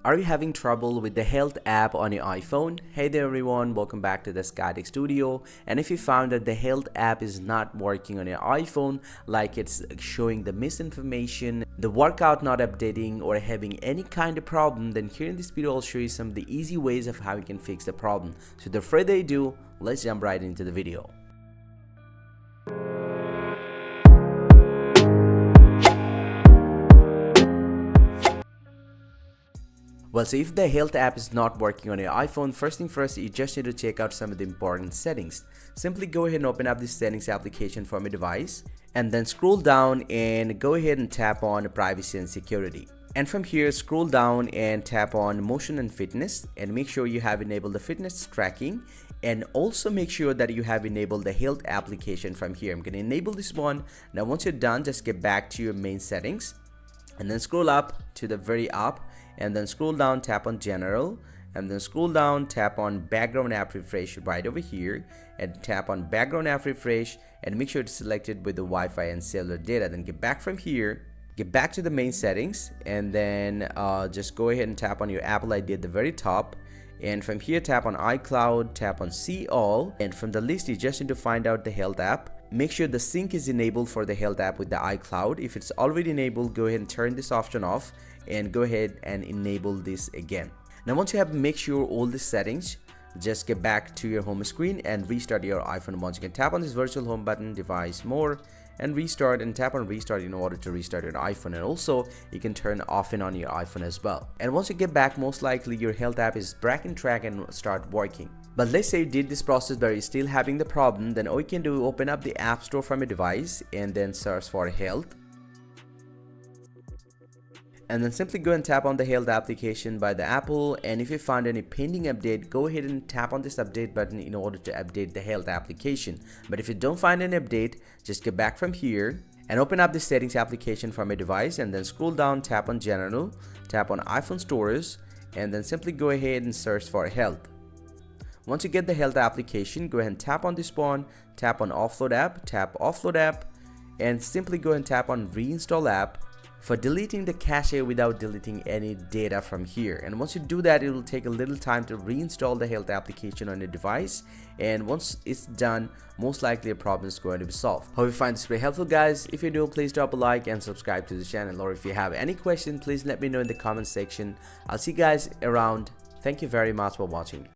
Are you having trouble with the Health app on your iPhone? Hey there everyone, welcome back to the Skytech Studio. And if you found that the Health app is not working on your iPhone, like it's showing the misinformation, the workout not updating, or having any kind of problem, then here in this video I'll show you some of the easy ways of how you can fix the problem. So without further ado, let's jump right into the video. Well, so if the Health app is not working on your iPhone, first thing first, you just need to check out some of the important settings. Simply go ahead and open up the settings application from your device and then scroll down and go ahead and tap on privacy and security. And from here, scroll down and tap on motion and fitness and make sure you have enabled the fitness tracking, and also make sure that you have enabled the Health application from here. I'm going to enable this one. Now, once you're done, just get back to your main settings and then scroll up to the very up and then scroll down, tap on general, and then scroll down, tap on background app refresh right over here and tap on background app refresh and make sure it's selected with the Wi-Fi and cellular data. Then get back from here, get back to the main settings, and then just go ahead and tap on your Apple ID at the very top, and from here tap on iCloud, tap on see all, and from the list you just need to find out the Health app. Make sure the sync is enabled for the Health app with the iCloud. If it's already enabled, go ahead and turn this option off and go ahead and enable this again. Now once you have make sure all the settings, just get back to your home screen and restart your iPhone. Once you can tap on this virtual home button, device more, and restart, and tap on restart in order to restart your iPhone. And also you can turn off and on your iPhone as well. And once you get back, most likely your Health app is back in track and start working. But let's say you did this process but you're still having the problem, then all you can do, open up the App Store from your device and then search for Health. And then simply go and tap on the Health application by the Apple, and if you find any pending update, go ahead and tap on this update button in order to update the Health application. But if you don't find an update, just get back from here and open up the settings application from your device and then scroll down, tap on general, tap on iPhone stores, and then simply go ahead and search for Health. Once you get the Health application, go ahead and tap on this one, tap on Offload app, tap Offload app, and simply go and tap on reinstall app for deleting the cache without deleting any data from here. And once you do that, it will take a little time to reinstall the Health application on your device, and once it's done, most likely a problem is going to be solved. Hope you find this very helpful, guys. If you do, please drop a like and subscribe to the channel, or if you have any question, please let me know in the comment section. I'll see you guys around. Thank you very much for watching.